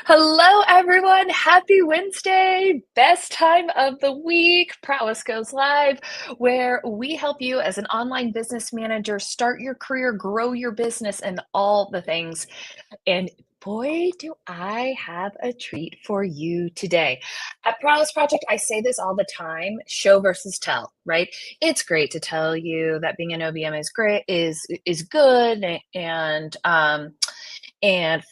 Hello, everyone. Happy Wednesday. Best time of the week. Prowess Goes Live, where we help you as an online business manager start your career, grow your business, and all the things. And boy, do I have a treat for you today. At Prowess Project, I say this all the time, show versus tell, right? It's great to tell you that being an OBM is great, is good, and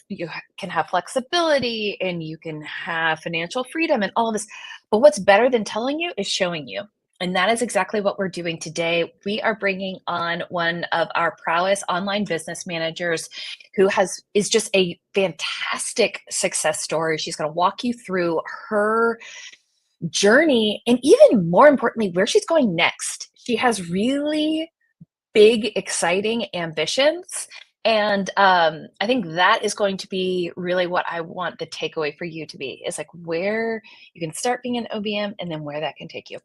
you can have flexibility and you can have financial freedom and all of this. But what's better than telling you is showing you. And that is exactly what we're doing today. We are bringing on one of our prowess online business managers who is just a fantastic success story. She's going to walk you through her journey and even more importantly, where she's going next. She has really big, exciting ambitions. And I think that is going to be really what I want the takeaway for you to be is like where you can start being an OBM and then where that can take you.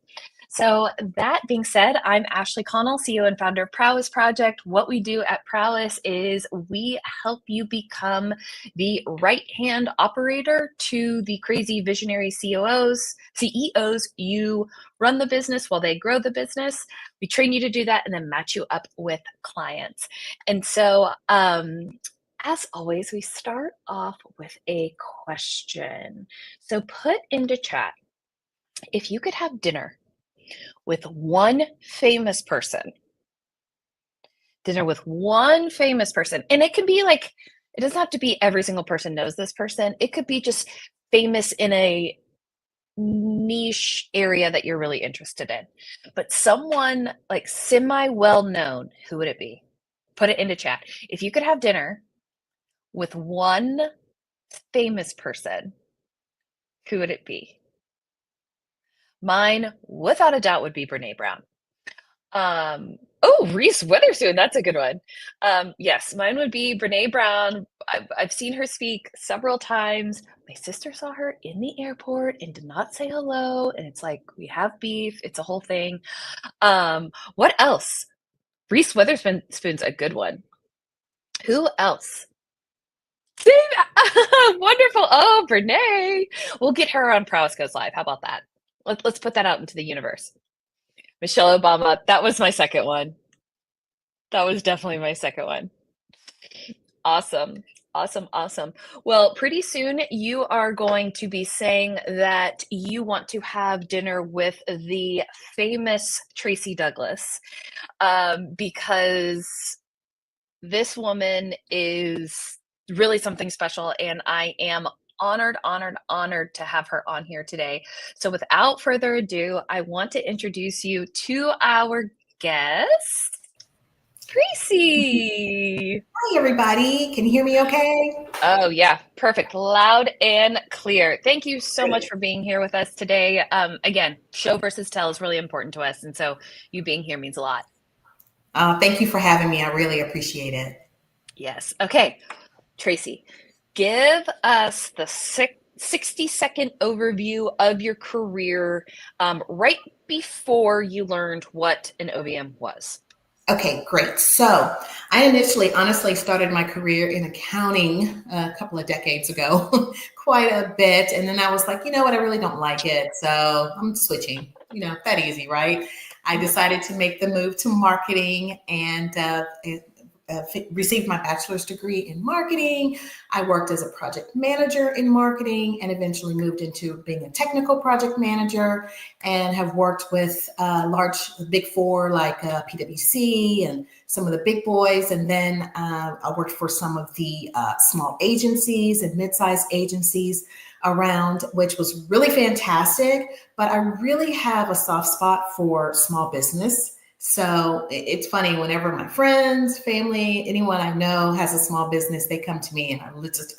So that being said, I'm Ashley Connell, CEO and founder of Prowess Project. What we do at Prowess is we help you become the right-hand operator to the crazy visionary CEOs. You run the business while they grow the business. We train you to do that and then match you up with clients. And so, as always, we start off with a question. So put into chat, if you could have dinner with one famous person, and it can be like, it doesn't have to be every single person knows this person. It could be just famous in a niche area that you're really interested in, but someone like semi well known, who would it be? Put it into chat. If you could have dinner with one famous person, who would it be? Mine, without a doubt, would be Brene Brown. Reese Witherspoon, that's a good one. Yes, mine would be Brene Brown. I've seen her speak several times. My sister saw her in the airport and did not say hello, and it's like, we have beef. It's a whole thing. What else? Reese Witherspoon's a good one. Who else? Wonderful. Oh, Brene. We'll get her on Prowess Goes Live. How about that? Let's put that out into the universe. Michelle Obama. That was my second one. That was definitely my second one. Awesome. Awesome. Well, pretty soon you are going to be saying that you want to have dinner with the famous Tracie Douglas, because this woman is really something special, and I am honored to have her on here today. So without further ado, I want to introduce you to our guest, Tracie. Hi, everybody. Can you hear me okay? Oh, yeah. Perfect. Loud and clear. Thank you so much Great. for being here with us today. Again, show versus tell is really important to us. And so you being here means a lot. Thank you for having me. I really appreciate it. Yes. Okay. Tracie, give us the 60-second overview of your career right before you learned what an OBM was. Okay, great. So I initially, honestly, started my career in accounting a couple of decades ago, quite a bit. And then I was like, you know what? I really don't like it. So I'm switching, that easy, right? I decided to make the move to marketing and received my bachelor's degree in marketing. I worked as a project manager in marketing and eventually moved into being a technical project manager and have worked with large big four like PwC and some of the big boys. And then I worked for some of the small agencies and mid-sized agencies around, which was really fantastic. But I really have a soft spot for small business. So it's funny, whenever my friends, family, anyone I know has a small business, they come to me and I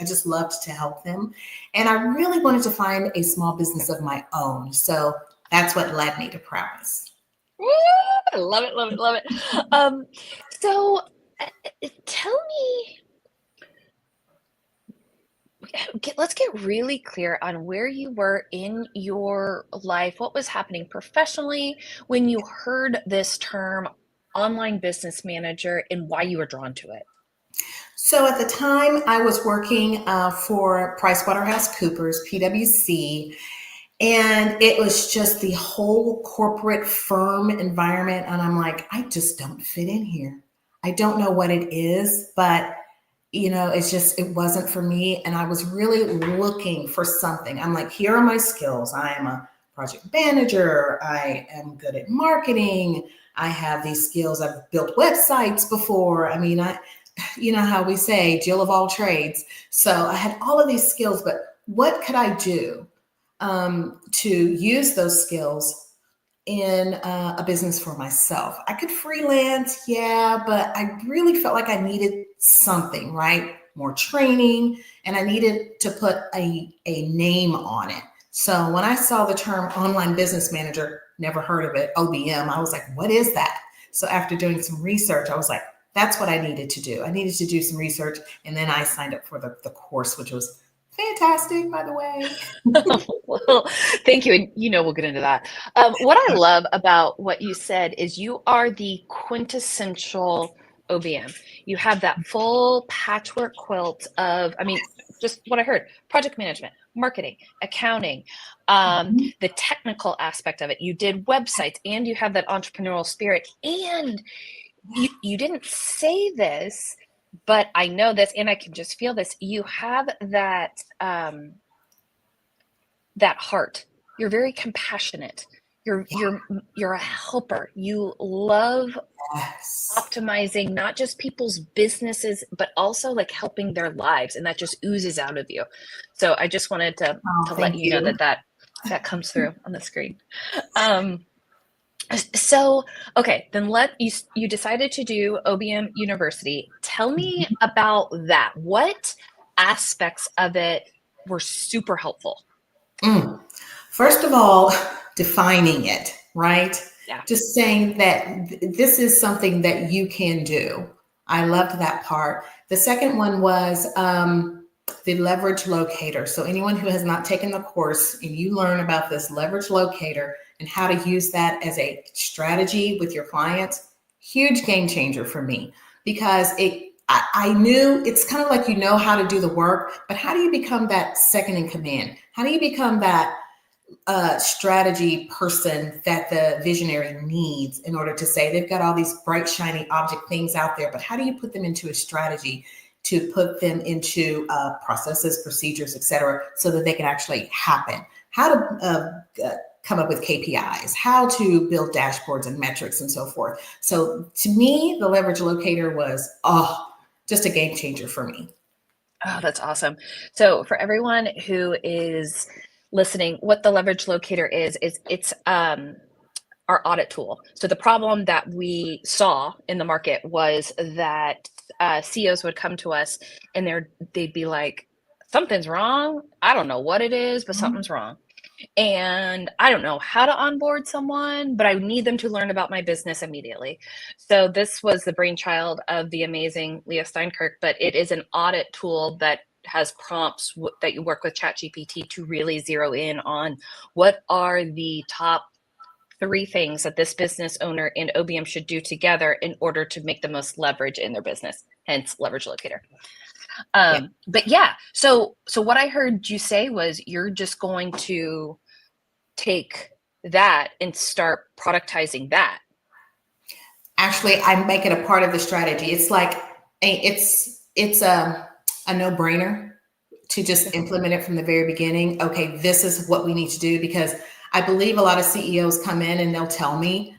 just loved to help them. And I really wanted to find a small business of my own. So that's what led me to Prowess. Woo! I love it. So tell me, let's get really clear on where you were in your life. What was happening professionally when you heard this term online business manager and why you were drawn to it? So at the time, I was working for PricewaterhouseCoopers, PwC, and it was just the whole corporate firm environment. And I'm like, I just don't fit in here. I don't know what it is, but it wasn't for me. And I was really looking for something. I'm like, here are my skills. I am a project manager. I am good at marketing. I have these skills. I've built websites before. I mean, you know how we say, Jill of all trades. So I had all of these skills, but what could I do to use those skills in a business for myself? I could freelance, yeah, but I really felt like I needed something, right? More training, and I needed to put a name on it. So when I saw the term online business manager, never heard of it, OBM, I was like, what is that? So after doing some research, I was like, that's what I needed to do. I needed to do some research, and then I signed up for the course, which was fantastic, by the way. Well, thank you. And we'll get into that. What I love about what you said is you are the quintessential OBM. You have that full patchwork quilt of, just what I heard, project management, marketing, accounting, the technical aspect of it. You did websites, and you have that entrepreneurial spirit. And you didn't say this, but I know this, and I can just feel this. You have that that heart. You're very compassionate. You're a helper. You love optimizing not just people's businesses, but also like helping their lives, and that just oozes out of you. So I just wanted to let you know that comes through on the screen. So, okay, then you decided to do OBM University. Tell me about that. What aspects of it were super helpful? First of all, defining it, right? Yeah. Just saying that this is something that you can do. I loved that part. The second one was the leverage locator. So anyone who has not taken the course, and you learn about this leverage locator and how to use that as a strategy with your clients, huge game changer for me, because I knew it's kind of like, how to do the work, but how do you become that second in command? How do you become that strategy person that the visionary needs in order to say they've got all these bright, shiny object things out there, but how do you put them into a strategy to put them into processes, procedures, et cetera, so that they can actually happen? How to come up with KPIs, how to build dashboards and metrics and so forth. So to me, the leverage locator was, just a game changer for me. Oh, that's awesome. So for everyone who is listening, what the leverage locator is it's our audit tool. So the problem that we saw in the market was that CEOs would come to us and they'd be like, something's wrong. I don't know what it is, but something's wrong. And I don't know how to onboard someone, but I need them to learn about my business immediately. So this was the brainchild of the amazing Leah Steinkirch, but it is an audit tool that has prompts that you work with ChatGPT to really zero in on what are the top 3 things that this business owner and OBM should do together in order to make the most leverage in their business, hence leverage locator. But yeah, so what I heard you say was you're just going to take that and start productizing that. Actually, I make it a part of the strategy. It's like it's a no-brainer to just implement it from the very beginning. Okay, this is what we need to do, because I believe a lot of CEOs come in and they'll tell me,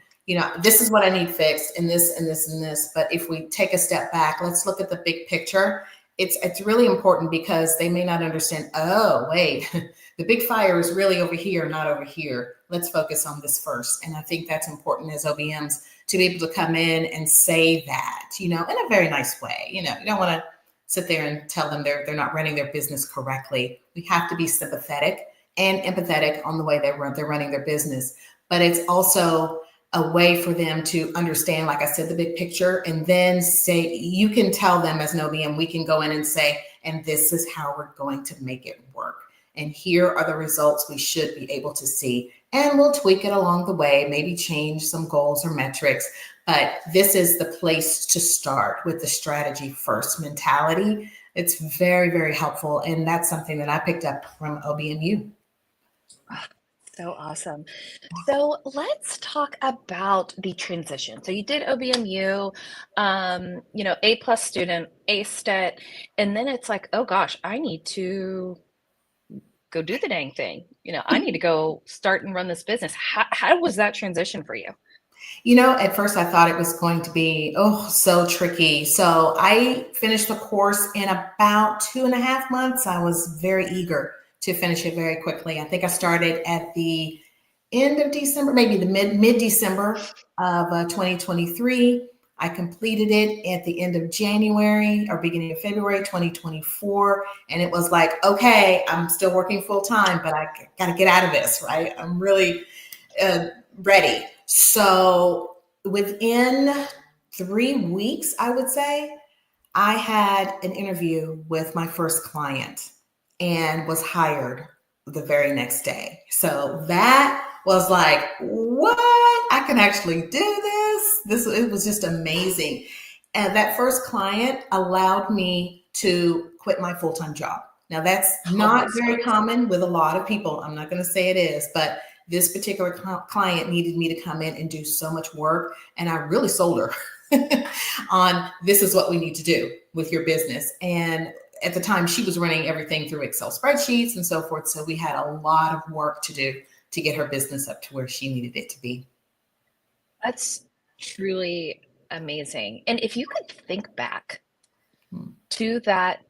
this is what I need fixed, and this and this and this. But if we take a step back, let's look at the big picture. It's really important, because they may not understand, oh, wait, the big fire is really over here, not over here. Let's focus on this first. And I think that's important as OBMs to be able to come in and say that, in a very nice way. You don't want to sit there and tell them they're not running their business correctly. We have to be sympathetic and empathetic on the way they're running their business. But it's also a way for them to understand, like I said, the big picture, and then say, you can tell them as an OBM, we can go in and say, and this is how we're going to make it work. and here are the results we should be able to see. And we'll tweak it along the way, maybe change some goals or metrics. But this is the place to start with the strategy first mentality. It's very, very helpful. And that's something that I picked up from OBMU. So awesome. So let's talk about the transition. So you did OBMU, A+ student, A stat, and then it's like, oh gosh, I need to go do the dang thing. I need to go start and run this business. How was that transition for you? At first I thought it was going to be, so tricky. So I finished the course in about 2.5 months. I was very eager to finish it very quickly. I think I started at the end of December, maybe the mid-December of 2023. I completed it at the end of January or beginning of February 2024. And it was like, okay, I'm still working full time, but I got to get out of this, right? I'm really ready. So within 3 weeks, I would say, I had an interview with my first client and was hired the very next day. So that was like, what? I can actually do this. It was just amazing. And that first client allowed me to quit my full-time job. Now that's not very common with a lot of people. I'm not going to say it is, but this particular client needed me to come in and do so much work. And I really sold her on this is what we need to do with your business. And at the time, she was running everything through Excel spreadsheets and so forth. So we had a lot of work to do to get her business up to where she needed it to be. That's truly amazing. And if you could think back to that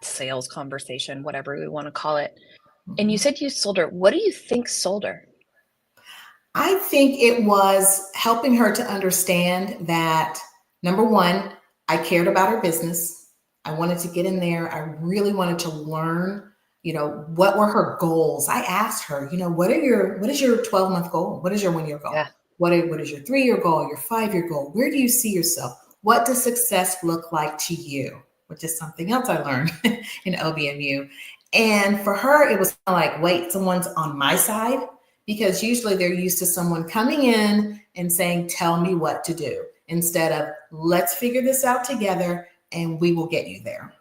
sales conversation, whatever we want to call it, and you said you sold her, what do you think sold her? I think it was helping her to understand that, number one, I cared about her business. I wanted to get in there. I really wanted to learn, what were her goals? I asked her, what is your 12-month goal? What is your 1-year goal? Yeah. What is your 3-year goal, your 5-year goal? Where do you see yourself? What does success look like to you? Which is something else I learned in OBMU. And for her, it was like, wait, someone's on my side, because usually they're used to someone coming in and saying, tell me what to do, instead of let's figure this out together and we will get you there.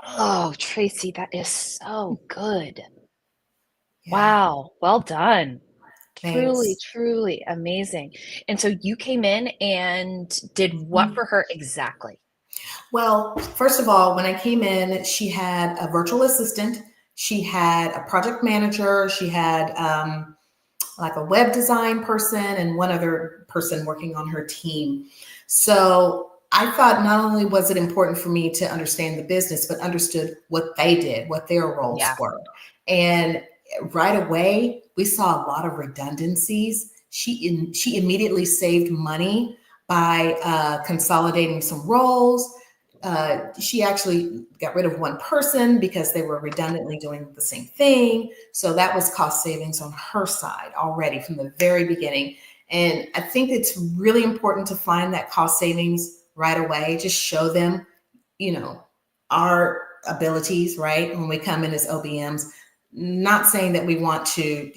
Oh, Tracie, that is so good. Yeah. Wow. Well done. Thanks. Truly, truly amazing. And so you came in and did what for her exactly? Well, first of all, when I came in, she had a virtual assistant. She had a project manager. She had like a web design person and one other person working on her team. So I thought not only was it important for me to understand the business, but understood what they did, what their roles were. And right away, we saw a lot of redundancies. She immediately saved money by consolidating some roles. She actually got rid of one person because they were redundantly doing the same thing. So that was cost savings on her side already from the very beginning. And I think it's really important to find that cost savings right away. Just show them, our abilities, right? When we come in as OBMs, not saying that we want to,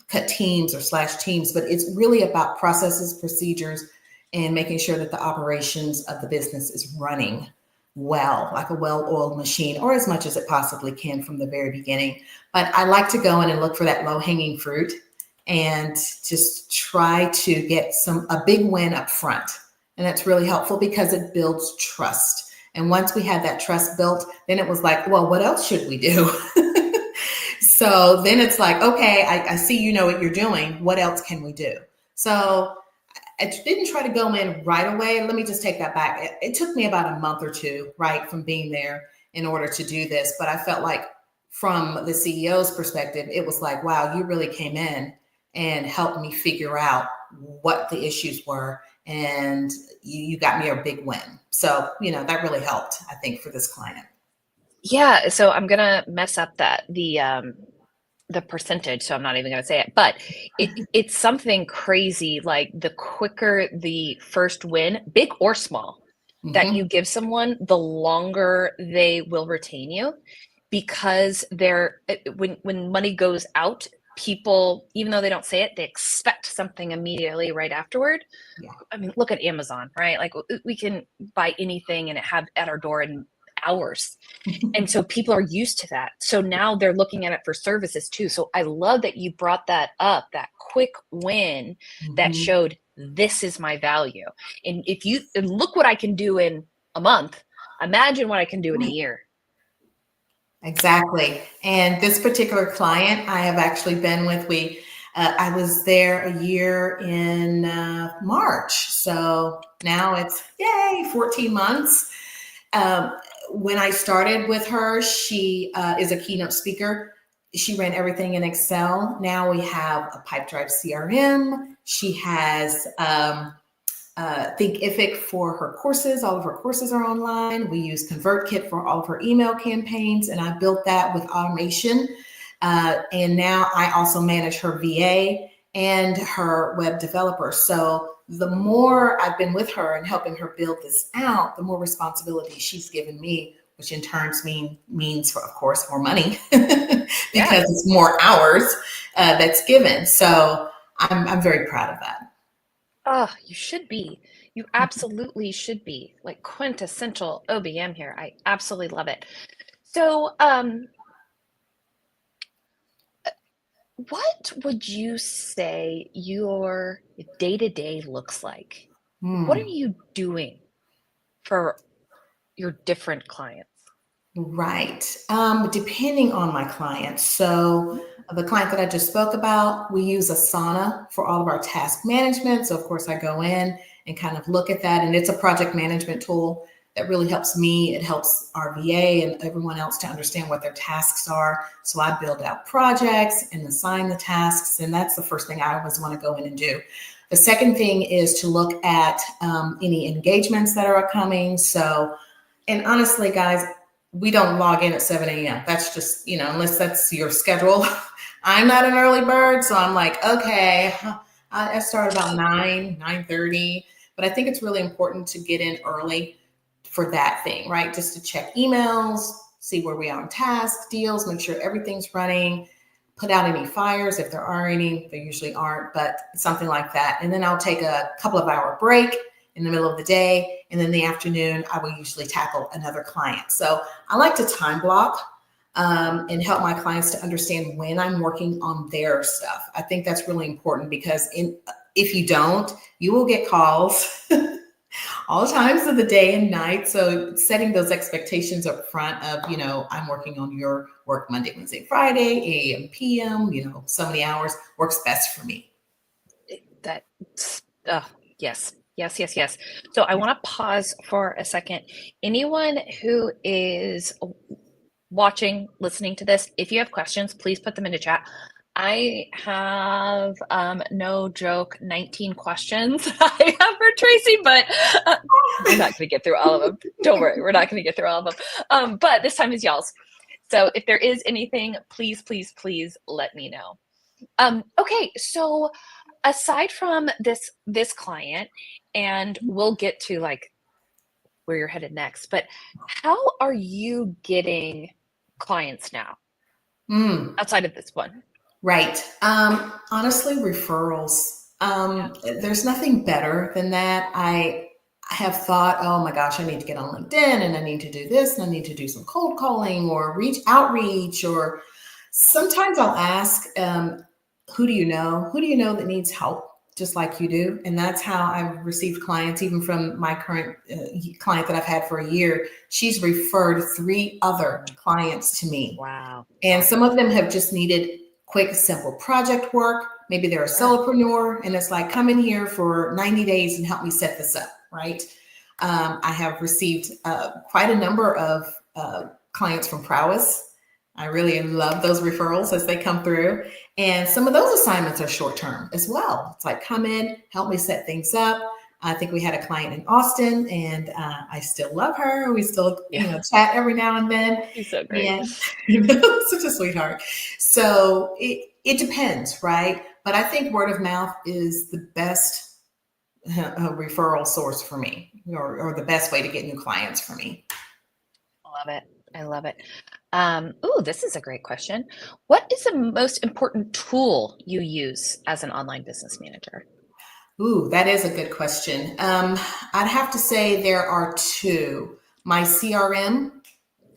cut teams or slash teams, but it's really about processes, procedures, and making sure that the operations of the business is running well, like a well-oiled machine, or as much as it possibly can from the very beginning. But I like to go in and look for that low-hanging fruit and just try to get a big win up front. And that's really helpful because it builds trust. And once we had that trust built, then it was like, well, what else should we do? So then it's like, okay, I see you know what you're doing. What else can we do? So I didn't try to go in right away. Let me just take that back. It took me about a month or two, right, from being there in order to do this. But I felt like from the CEO's perspective, it was like, wow, you really came in and helped me figure out what the issues were. And you got me a big win. So, that really helped, I think, for this client. Yeah. So I'm going to mess up the percentage. So I'm not even going to say it, but it's something crazy. Like the quicker the first win, big or small, that you give someone, the longer they will retain you, because when money goes out, people, even though they don't say it, they expect something immediately right afterward. Yeah. I mean, look at Amazon, right? Like we can buy anything and have at our door in hours. And so people are used to that. So now they're looking at it for services too. So I love that you brought that up, that quick win that showed this is my value. And and look what I can do in a month, imagine what I can do in a year. Exactly. And this particular client I have actually been with, I was there a year in March. So now it's, yay, 14 months. When I started with her, she is a keynote speaker. She ran everything in Excel. Now we have a Pipedrive CRM. She has Thinkific for her courses. All of her courses are online. We use ConvertKit for all of her email campaigns, and I built that with automation. And now I also manage her VA and her web developer. So the more I've been with her and helping her build this out, the more responsibility she's given me, which in turn means, of course, more money because it's more hours that's given. So I'm very proud of that. Oh, you should be. You absolutely should be. Like quintessential OBM here. I absolutely love it. So, what would you say your day-to-day looks like? What are you doing for your different clients? Right. Depending on my clients. So the client that I just spoke about, we use Asana for all of our task management. So of course I go in and kind of look at that, and it's a project management tool that really helps me. It helps our VA and everyone else to understand what their tasks are. So I build out projects and assign the tasks. And that's the first thing I always want to go in and do. The second thing is to look at any engagements that are coming. So, and honestly, guys, we don't log in at 7 a.m. That's just, unless that's your schedule. I'm not an early bird. So I'm like, okay, I start about 9:30. But I think it's really important to get in early for that thing, right? Just to check emails, see where we are on tasks, deals, make sure everything's running, put out any fires if there are any. There usually aren't, but something like that. And then I'll take a couple of hour break in the middle of the day. And then in the afternoon, I will usually tackle another client. So I like to time block and help my clients to understand when I'm working on their stuff. I think that's really important because if you don't, you will get calls all times of the day and night. So setting those expectations up front of, I'm working on your work Monday, Wednesday, Friday, AM, PM, so many hours works best for me. Yes. So I want to pause for a second. Anyone who is watching, listening to this, if you have questions, please put them into chat. I have, no joke, 19 questions I have for Tracie, but we're not going to get through all of them. Don't worry, we're not going to get through all of them. But this time is y'all's. So if there is anything, please let me know. Okay, so aside from this client, and we'll get to like where you're headed next, but how are you getting clients now outside of this one? Right. Honestly, referrals. There's nothing better than that. I have thought, oh my gosh, I need to get on LinkedIn and I need to do this and I need to do some cold calling or outreach, or sometimes I'll ask, who do you know? Who do you know that needs help just like you do? And that's how I've received clients, even from my current client that I've had for a year. She's referred 3 other clients to me. Wow. And some of them have just needed quick, simple project work. Maybe they're a solopreneur and it's like, come in here for 90 days and help me set this up, right? I have received quite a number of clients from Prowess. I really love those referrals as they come through. And some of those assignments are short-term as well. It's like, come in, help me set things up. I think we had a client in Austin, and I still love her. We still, chat every now and then. She's so great. And, such a sweetheart. So it depends, right? But I think word of mouth is the best referral source for me, or the best way to get new clients for me. I love it. This is a great question. What is the most important tool you use as an online business manager? Ooh, that is a good question. I'd have to say there are two, my CRM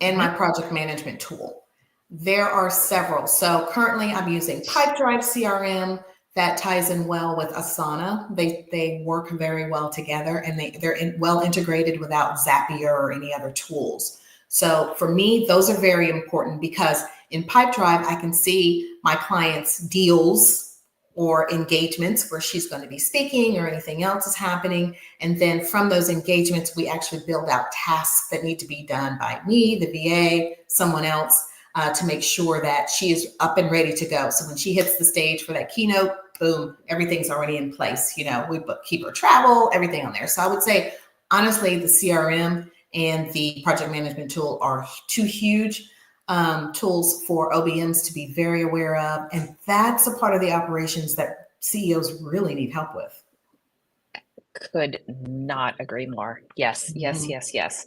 and my Mhm. project management tool. There are several. So currently I'm using Pipedrive CRM that ties in well with Asana. They work very well together, and well integrated without Zapier or any other tools. So for me, those are very important because in Pipedrive, I can see my clients' deals or engagements where she's going to be speaking or anything else is happening. And then from those engagements, we actually build out tasks that need to be done by me, the VA, someone else, to make sure that she is up and ready to go. So when she hits the stage for that keynote, boom, everything's already in place. We keep her travel, everything on there. So I would say, honestly, the CRM and the project management tool are two huge tools for OBMs to be very aware of. And that's a part of the operations that CEOs really need help with. Could not agree more. Yes, yes, Mhm. yes, yes.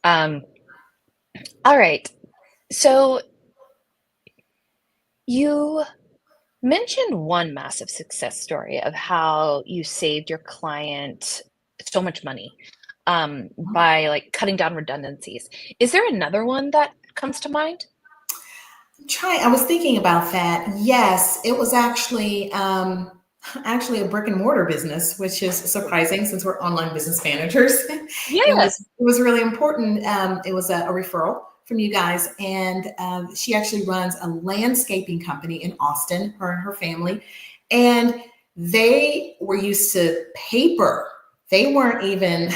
Um, all right. So you mentioned one massive success story of how you saved your client so much money by like cutting down redundancies. Is there another one that comes to mind? I was thinking about that. Yes, it was actually a brick and mortar business, which is surprising since we're online business managers. It was Yes. it was really important. It was a referral from you guys, and she actually runs a landscaping company in Austin. Her and her family, and they were used to paper. They weren't even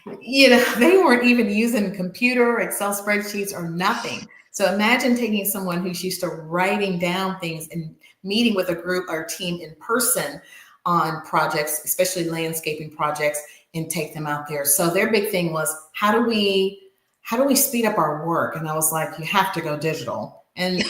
they weren't even using computer, Excel spreadsheets, or nothing. So imagine taking someone who's used to writing down things and meeting with a group or team in person on projects, especially landscaping projects, and take them out there. So their big thing was how do we speed up our work? And I was like, you have to go digital. And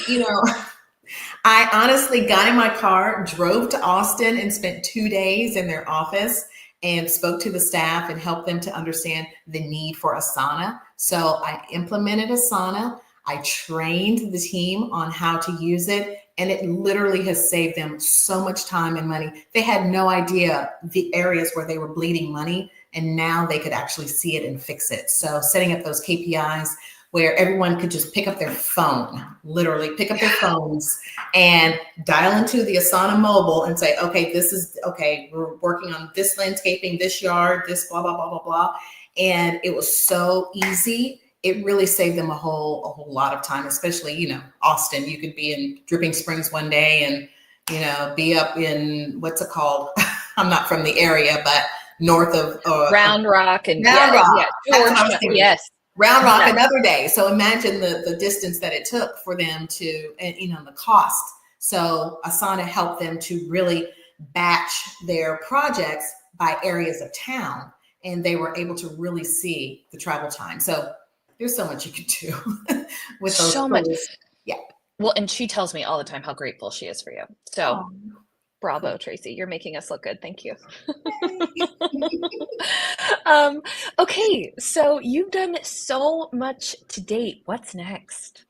I honestly got in my car, drove to Austin, and spent 2 days in their office and spoke to the staff and helped them to understand the need for Asana. So I implemented Asana. I trained the team on how to use it, and it literally has saved them so much time and money. They had no idea the areas where they were bleeding money, and now they could actually see it and fix it. So setting up those KPIs where everyone could just pick up their phone, literally pick up their phones and dial into the Asana mobile and say, okay, this is okay. We're working on this landscaping, this yard, this blah, blah, blah, blah, blah. And it was so easy. It really saved them a whole lot of time, especially, Austin. You could be in Dripping Springs one day and, be up in what's it called? I'm not from the area, but north of Round Rock and Round yeah, Rock. yeah, That's what I was George. thinking. Yes, Round Rock yes. another day. So imagine the distance that it took for them to, and the cost. So Asana helped them to really batch their projects by areas of town, and they were able to really see the travel time. So there's so much you can do with those So much. tools. Yeah. Well, and she tells me all the time how grateful she is for you. So Oh, bravo, cool. Tracie. You're making us look good. Thank you. Yay. um, okay, so you've done so much to date. What's next?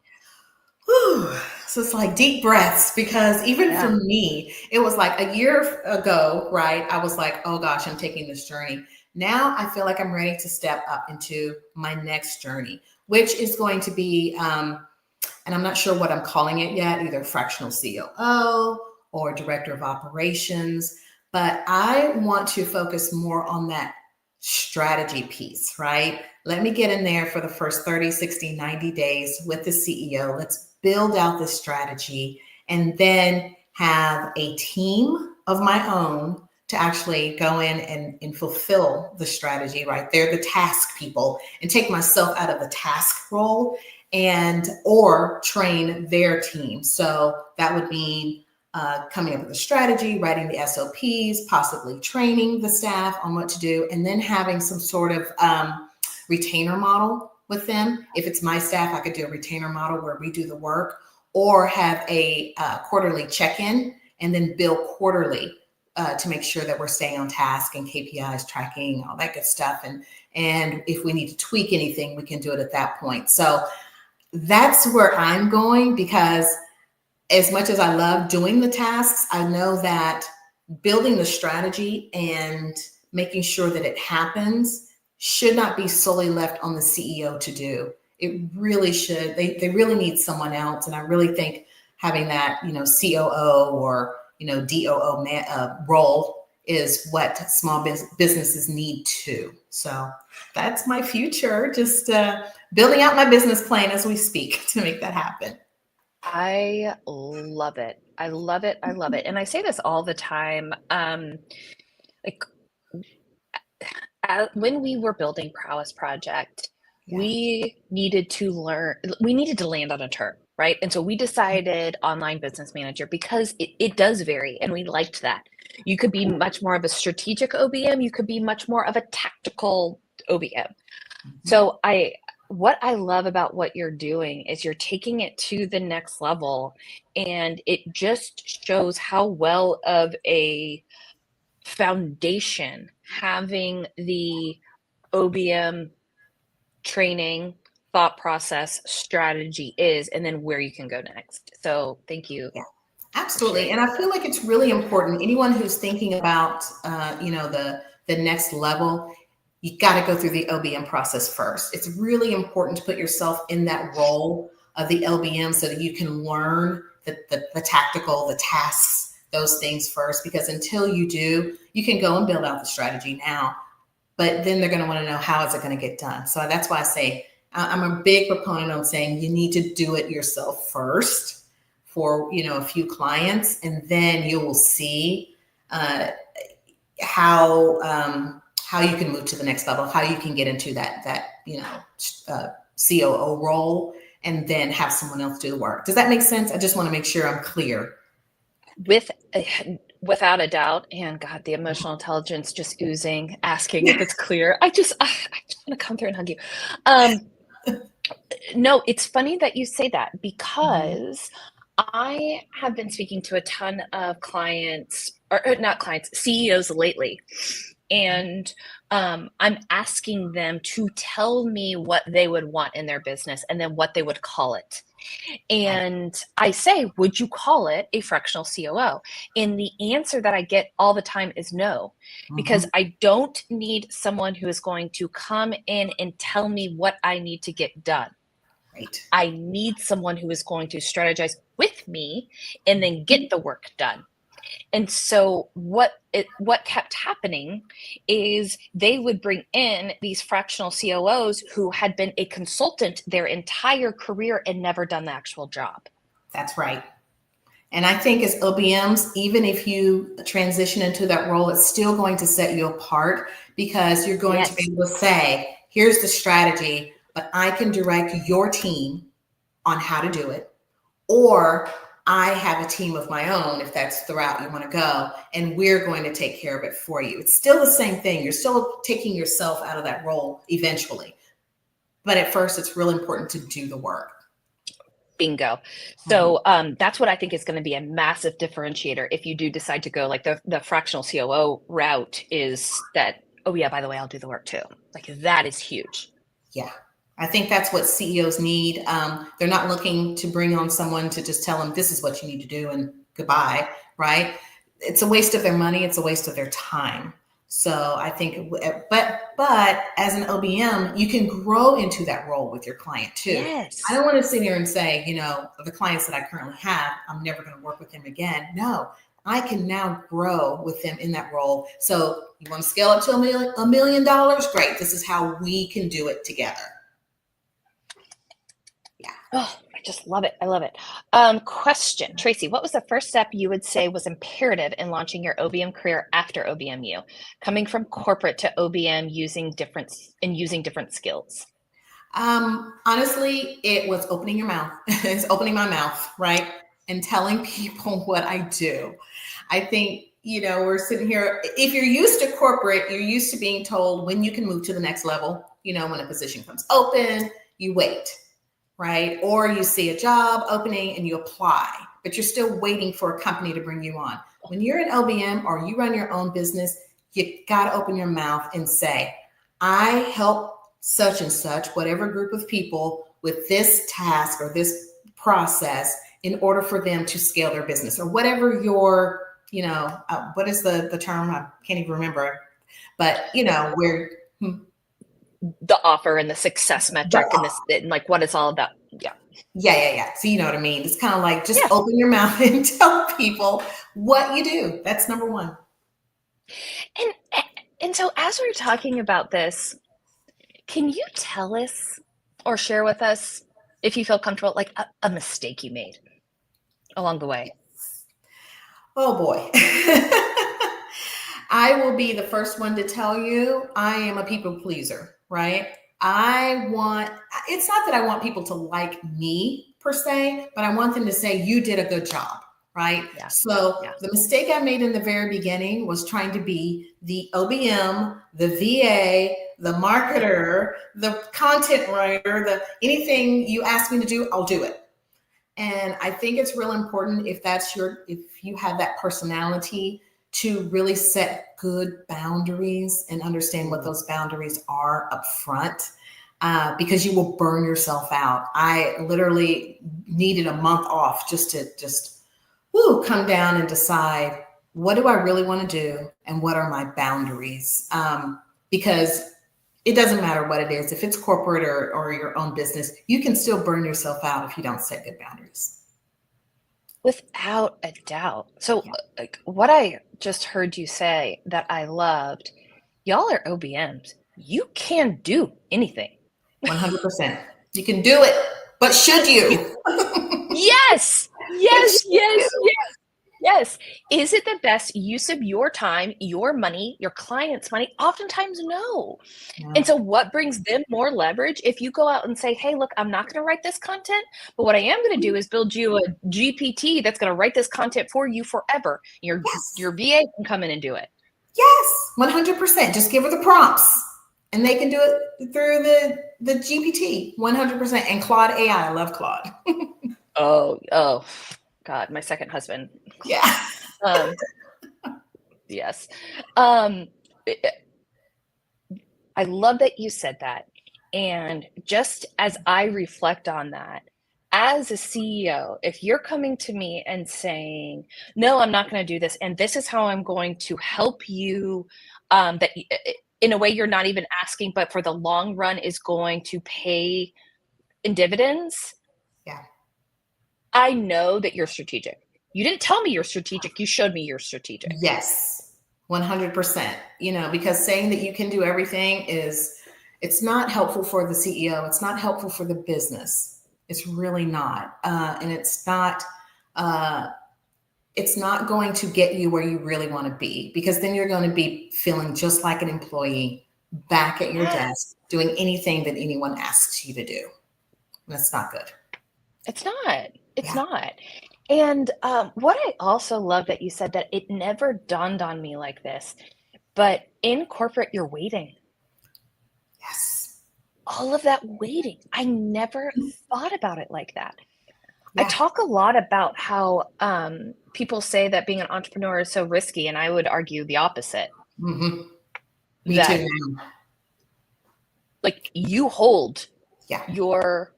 Whew. So it's like deep breaths because even for Yeah. me, it was like a year ago, right? I was like, oh gosh, I'm taking this journey. Now I feel like I'm ready to step up into my next journey, which is going to be, and I'm not sure what I'm calling it yet, either fractional COO or director of operations, but I want to focus more on that strategy piece, right? Let me get in there for the first 30, 60, 90 days with the CEO. Let's build out this strategy and then have a team of my own to actually go in and fulfill the strategy, right? They're the task people, and take myself out of the task role and or train their team. So that would mean coming up with a strategy, writing the SOPs, possibly training the staff on what to do, and then having some sort of retainer model with them. If it's my staff, I could do a retainer model where we do the work, or have a quarterly check-in and then bill quarterly to make sure that we're staying on task and KPIs tracking, all that good stuff. And if we need to tweak anything, we can do it at that point. So that's where I'm going, because as much as I love doing the tasks, I know that building the strategy and making sure that it happens should not be solely left on the CEO to do. It really should. They really need someone else. And I really think having that, COO or, DOO role is what small businesses need too. So that's my future, just building out my business plan as we speak to make that happen. I love it. I love it. I love it. And I say this all the time. Like when we were building Prowess Project, Yeah. we needed to land on a term, right? And so we decided online business manager because it does vary, and we liked that. You could be much more of a strategic OBM, you could be much more of a tactical OBM. So what I love about what you're doing is you're taking it to the next level, and it just shows how well of a foundation having the OBM training, thought process, strategy is, and then where you can go next. So thank you. Yeah, absolutely. And I feel like it's really important. Anyone who's thinking about, the next level, you got to go through the OBM process first. It's really important to put yourself in that role of the LBM so that you can learn the tactical, the tasks, those things first, because until you do, you can go and build out the strategy now, but then they're going to want to know, how is it going to get done? So that's why I say I'm a big proponent on saying you need to do it yourself first for, a few clients, and then you will see how you can move to the next level, how you can get into that COO role, and then have someone else do the work. Does that make sense? I just want to make sure I'm clear. Without a doubt. And God, the emotional intelligence just oozing, asking if it's clear. I just want to come through and hug you. No, it's funny that you say that, because I have been speaking to a ton of clients, or not clients, CEOs lately. And I'm asking them to tell me what they would want in their business and then what they would call it. And I say, would you call it a fractional COO? And the answer that I get all the time is no, because I don't need someone who is going to come in and tell me what I need to get done. Right. I need someone who is going to strategize with me and then get the work done. And so what kept happening is they would bring in these fractional COOs who had been a consultant their entire career and never done the actual job. That's right. And I think as OBMs, even if you transition into that role, it's still going to set you apart, because you're going to be able to say, here's the strategy, but I can direct your team on how to do it. Or I have a team of my own, if that's the route you want to go, and we're going to take care of it for you. It's still the same thing. You're still taking yourself out of that role eventually. But at first, it's really important to do the work. Bingo. So that's what I think is going to be a massive differentiator if you do decide to go like the fractional COO route, is that, oh yeah, by the way, I'll do the work too. Like, that is huge. Yeah. I think that's what CEOs need. They're not looking to bring on someone to just tell them this is what you need to do and goodbye, right? It's a waste of their money. It's a waste of their time. So I think, but as an OBM, you can grow into that role with your client too. Yes. I don't want to sit here and say, the clients that I currently have, I'm never going to work with them again. No, I can now grow with them in that role. So you want to scale up to $1 million? Great. This is how we can do it together. Yeah. Oh, I just love it. I love it. Question, Tracie, what was the first step you would say was imperative in launching your OBM career after OBMU, coming from corporate to OBM using different skills? Honestly, it was opening your mouth. It's opening my mouth, right? And telling people what I do. I think, we're sitting here. If you're used to corporate, you're used to being told when you can move to the next level. When a position comes open, you wait. Right? Or you see a job opening and you apply, but you're still waiting for a company to bring you on. When you're an OBM or you run your own business, you got to open your mouth and say, I help such and such, whatever group of people, with this task or this process in order for them to scale their business, or whatever your, what is the term? I can't even remember, but where the offer and the success metric and like what it's all about. Yeah. Yeah. So you know what I mean? It's kind of like, just open your mouth and tell people what you do. That's number one. And so as we're talking about this, can you tell us or share with us, if you feel comfortable, like a mistake you made along the way? Oh boy. I will be the first one to tell you, I am a people pleaser, right? It's not that I want people to like me per se, but I want them to say, you did a good job, right? Yeah. So the mistake I made in the very beginning was trying to be the OBM, the VA, the marketer, the content writer, anything you ask me to do, I'll do it. And I think it's real important, if you have that personality, to really set good boundaries and understand what those boundaries are up front, because you will burn yourself out. I literally needed a month off just to come down and decide, what do I really want to do and what are my boundaries? Because it doesn't matter what it is. If it's corporate or your own business, you can still burn yourself out if you don't set good boundaries. Without a doubt. So like what I just heard you say that I loved, y'all are OBMs. You can do anything. 100%. You can do it, but should you? Yes. Is it the best use of your time, your money, your client's money? Oftentimes, no. Yeah. And so what brings them more leverage? If you go out and say, hey, look, I'm not going to write this content, but what I am going to do is build you a GPT that's going to write this content for you forever. Your VA can come in and do it. Yes, 100%. Just give her the prompts and they can do it through the GPT, 100%. And Claude AI, I love Claude. Oh. God, my second husband. Yeah. Yes. I love that you said that. And just as I reflect on that, as a CEO, if you're coming to me and saying, no, I'm not going to do this, and this is how I'm going to help you, that in a way you're not even asking, but for the long run is going to pay in dividends. Yeah. I know that you're strategic. You didn't tell me you're strategic. You showed me you're strategic. Yes, 100%. Because saying that you can do everything it's not helpful for the CEO. It's not helpful for the business. It's really not. And it's not going to get you where you really want to be, because then you're going to be feeling just like an employee back at your desk, doing anything that anyone asks you to do. That's not good. It's not. It's not. And what I also love that you said, that it never dawned on me like this, but in corporate, you're waiting. Yes. All of that waiting. I never thought about it like that. Yeah. I talk a lot about how people say that being an entrepreneur is so risky, and I would argue the opposite. Mm-hmm. Me too. Like, you hold your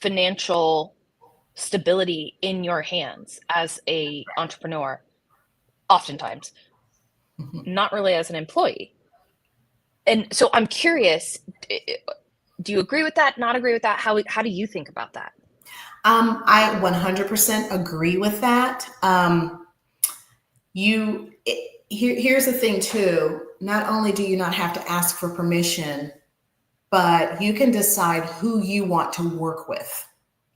financial stability in your hands as a entrepreneur, oftentimes, not really as an employee. And so I'm curious, do you agree with that? Not agree with that? How do you think about that? I 100% agree with that. Here's the thing too. Not only do you not have to ask for permission, but you can decide who you want to work with.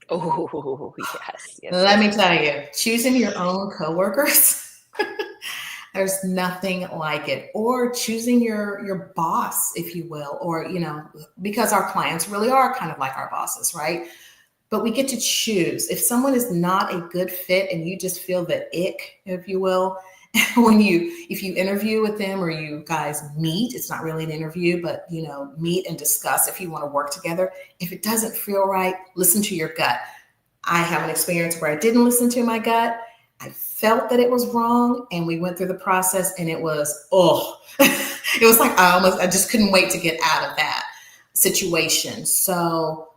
Oh, yes. Let me tell you, choosing your own coworkers, there's nothing like it. Or choosing your boss, if you will, or, because our clients really are kind of like our bosses, right? But we get to choose. If someone is not a good fit and you just feel the ick, if you will, if you interview with them or you guys meet, it's not really an interview, but meet and discuss if you want to work together. If it doesn't feel right, listen to your gut. I have an experience where I didn't listen to my gut. I felt that it was wrong, and we went through the process, and it was, it was like I just couldn't wait to get out of that situation. So,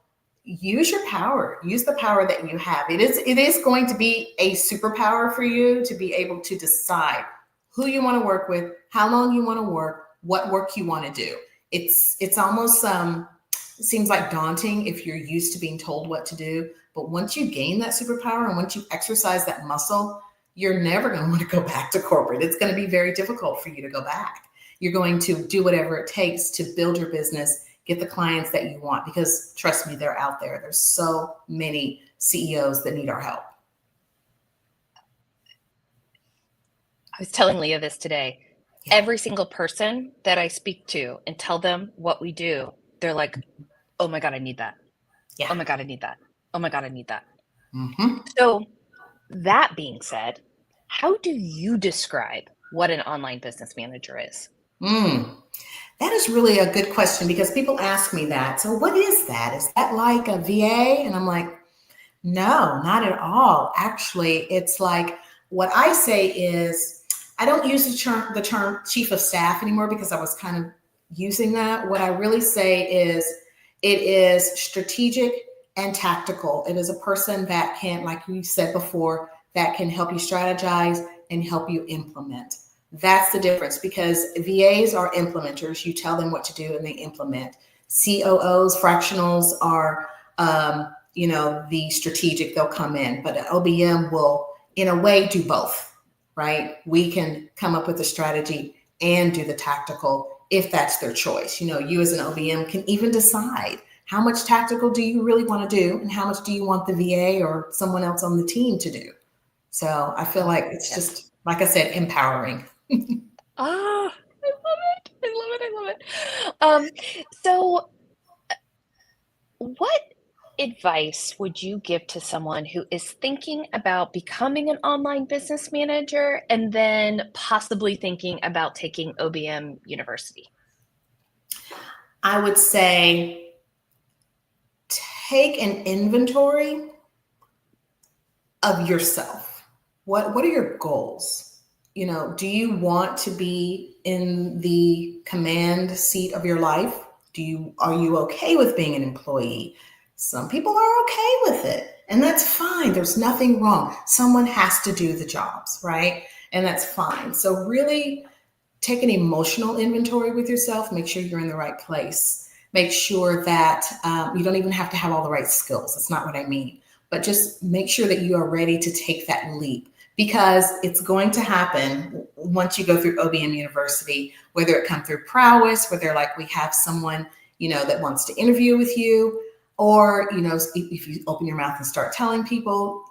use your power, use the power that you have. It is going to be a superpower for you to be able to decide who you want to work with, how long you want to work, what work you want to do. It's almost it seems like daunting if you're used to being told what to do. But once you gain that superpower and once you exercise that muscle, you're never going to want to go back to corporate. It's going to be very difficult for you to go back. You're going to do whatever it takes to build your business, get the clients that you want, because trust me, they're out there. There's so many CEOs that need our help. I was telling Leah this today. Yeah. Every single person that I speak to and tell them what we do, they're like, oh my God, I need that. Yeah. Oh my God, I need that. Oh my God, I need that. Mm-hmm. So that being said, how do you describe what an online business manager is? That is really a good question, because people ask me that. So what is that? Is that like a VA? And I'm like, no, not at all. Actually, it's like, what I say is, I don't use the term chief of staff anymore, because I was kind of using that. What I really say is, it is strategic and tactical. It is a person that can, like you said before, that can help you strategize and help you implement. That's the difference, because VAs are implementers. You tell them what to do and they implement. COOs, fractionals are, the strategic, they'll come in, but an OBM will, in a way, do both, right? We can come up with a strategy and do the tactical if that's their choice. You as an OBM can even decide how much tactical do you really want to do and how much do you want the VA or someone else on the team to do. So I feel like it's just, like I said, empowering. I love it. So what advice would you give to someone who is thinking about becoming an online business manager and then possibly thinking about taking OBM University? I would say take an inventory of yourself. What are your goals? Do you want to be in the command seat of your life? Are you okay with being an employee? Some people are okay with it, and that's fine. There's nothing wrong. Someone has to do the jobs, right? And that's fine. So really take an emotional inventory with yourself. Make sure you're in the right place. Make sure that you don't even have to have all the right skills. That's not what I mean. But just make sure that you are ready to take that leap, because it's going to happen once you go through OBM University, whether it come through prowess, whether like we have someone, that wants to interview with you, or, if you open your mouth and start telling people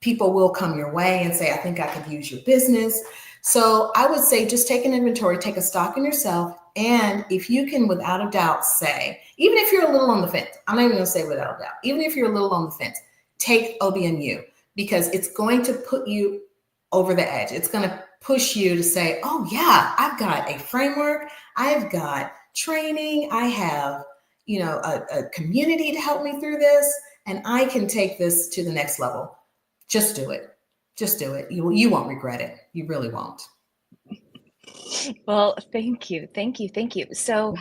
will come your way and say, I think I could use your business. So I would say just take an inventory, take a stock in yourself. And if you can, without a doubt, say, even if you're a little on the fence, I'm not even going to say without a doubt, even if you're a little on the fence, take OBMU, because it's going to put you over the edge. It's going to push you to say, oh yeah, I've got a framework. I've got training. I have, a community to help me through this, and I can take this to the next level. Just do it. Just do it. You won't regret it. You really won't. Well, thank you. So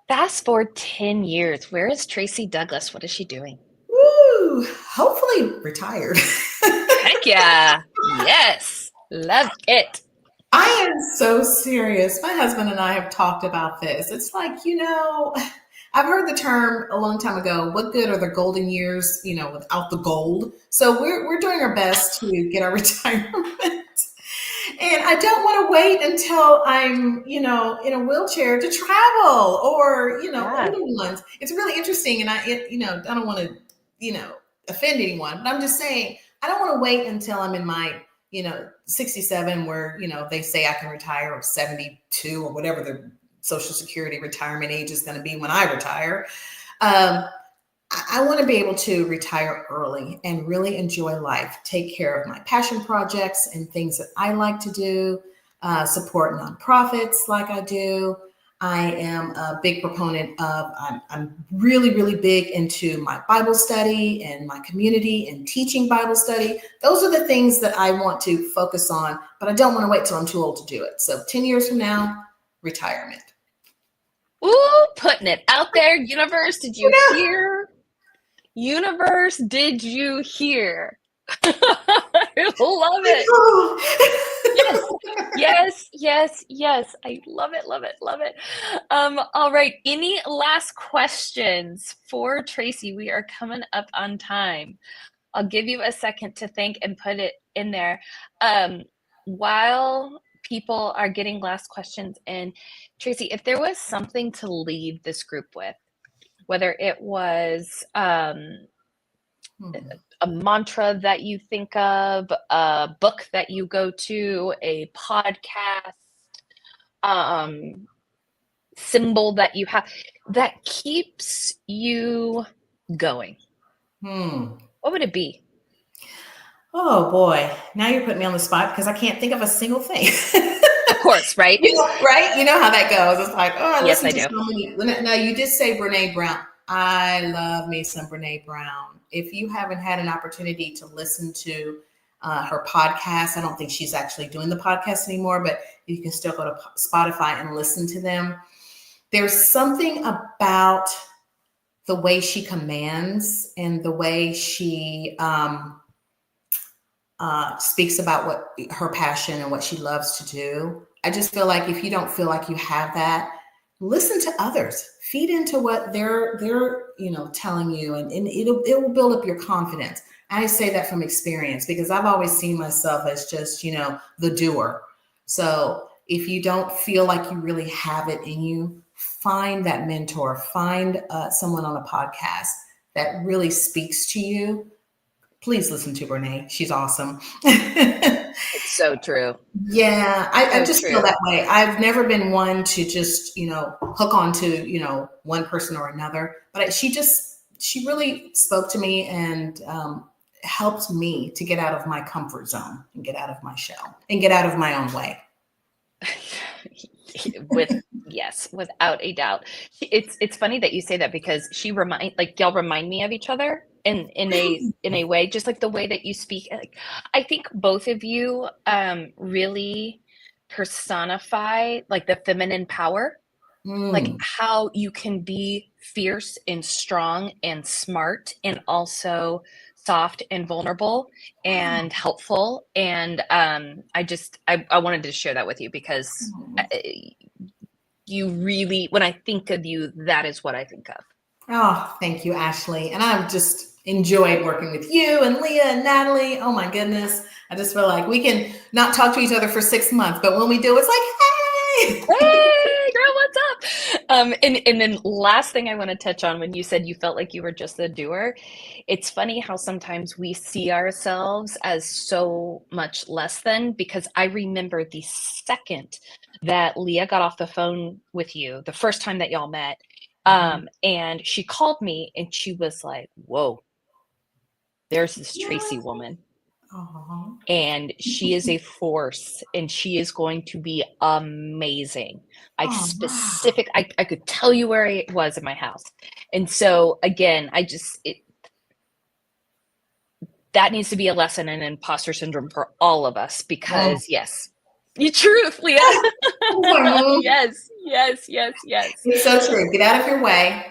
fast forward 10 years. Where is Tracie Douglas? What is she doing? Woo! Hopefully retired. Heck yeah. Yes. Love it. I am so serious. My husband and I have talked about this. It's like, I've heard the term a long time ago, what good are the golden years, without the gold? So we're doing our best to get our retirement. And I don't want to wait until I'm, in a wheelchair to travel or, older ones. It's really interesting. And I don't want to, offend anyone, but I'm just saying, I don't want to wait until I'm in my, 67 where, they say I can retire, or 72 or whatever the Social Security retirement age is going to be when I retire. I want to be able to retire early and really enjoy life, take care of my passion projects and things that I like to do, support nonprofits like I do. I am a big proponent of, I'm really, really big into my Bible study and my community and teaching Bible study. Those are the things that I want to focus on, but I don't want to wait till I'm too old to do it. So 10 years from now, retirement. Ooh, putting it out there, universe. Did you hear? Universe, did you hear? I love it. Yes, yes, yes, yes. I love it, love it, love it. All right. Any last questions for Tracie? We are coming up on time. I'll give you a second to think and put it in there. While people are getting last questions in, Tracie, if there was something to leave this group with, whether it was a mantra that you think of, a book that you go to, a podcast, symbol that you have that keeps you going, what would it be? Oh boy, now you're putting me on the spot because I can't think of a single thing. Of course, right? Right? You know how that goes. It's like, oh, I Yes, listen I to do. so many. Now, you did say Brene Brown. I love me some Brene Brown. If you haven't had an opportunity to listen to her podcast, I don't think she's actually doing the podcast anymore, but you can still go to Spotify and listen to them. There's something about the way she commands and the way she speaks about what her passion and what she loves to do. I just feel like if you don't feel like you have that, listen to others, feed into what they're telling you, and it will build up your confidence. I say that from experience because I've always seen myself as just the doer. So if you don't feel like you really have it in you, find that mentor, find someone on a podcast that really speaks to you. Please listen to Brene. She's awesome. It's so true. Yeah, I So just feel true. that way. I've never been one to just, hook on to, one person or another. But she really spoke to me and helped me to get out of my comfort zone and get out of my shell and get out of my own way. Yes, without a doubt. It's funny that you say that because y'all remind me of each other in a way, just like the way that you speak. Like, I think both of you really personify like the feminine power, like Mm. how you can be fierce and strong and smart and also soft and vulnerable and helpful. And I wanted to share that with you because you really, when I think of you, that is what I think of. Oh, thank you, Ashley. And I've just enjoyed working with you and Leah and Natalie. Oh my goodness. I just feel like we can not talk to each other for 6 months, but when we do, it's like, hey. Hey, girl, what's up? And then last thing I want to touch on, when you said you felt like you were just a doer, it's funny how sometimes we see ourselves as so much less than, because I remember the second that Leah got off the phone with you, the first time that y'all met, and she called me and she was like, whoa, there's this Tracie woman. Aww. And she is a force and she is going to be amazing. Oh, wow. I could tell you where I was in my house. And so again, that needs to be a lesson in imposter syndrome for all of us, Oh. because yes, your truth, Leah. Yes, yes, yes, yes. It's so true. Get out of your way.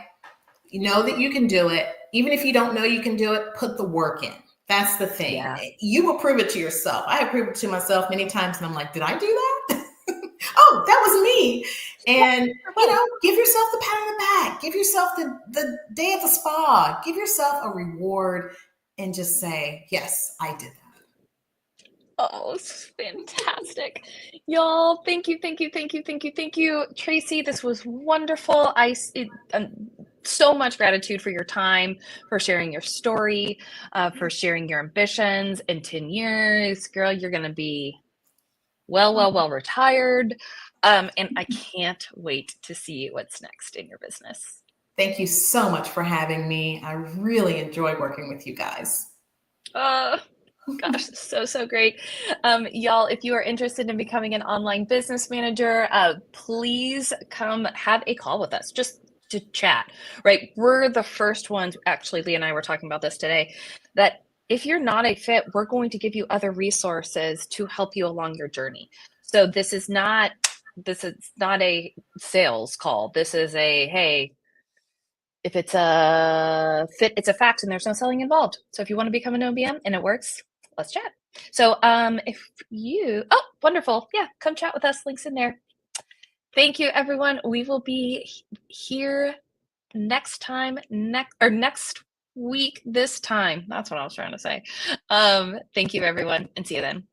You know that you can do it. Even if you don't know you can do it, put the work in. That's the thing. Yeah. You will prove it to yourself. I have proved it to myself many times, and I'm like, did I do that? Oh, that was me. And give yourself the pat on the back. Give yourself the day at the spa. Give yourself a reward and just say, yes, I did that. Oh, it's fantastic. Y'all, thank you, thank you, thank you, thank you, thank you. Tracie, this was wonderful. So much gratitude for your time, for sharing your story, for sharing your ambitions. In 10 years, girl, you're going to be well retired. And I can't wait to see what's next in your business. Thank you so much for having me. I really enjoy working with you guys. Gosh, so great. Y'all, if you are interested in becoming an online business manager, please come have a call with us just to chat, right? We're the first ones, actually, Leah and I were talking about this today, that if you're not a fit, we're going to give you other resources to help you along your journey. So this is not a sales call. This is a, hey, If it's a fit, it's a fact, and there's no selling involved. So if you want to become an OBM and it works, let's chat. So if you, oh, wonderful. Yeah, come chat with us. Links in there. Thank you, everyone. We will be here next week this time. That's what I was trying to say. Thank you, everyone, and see you then.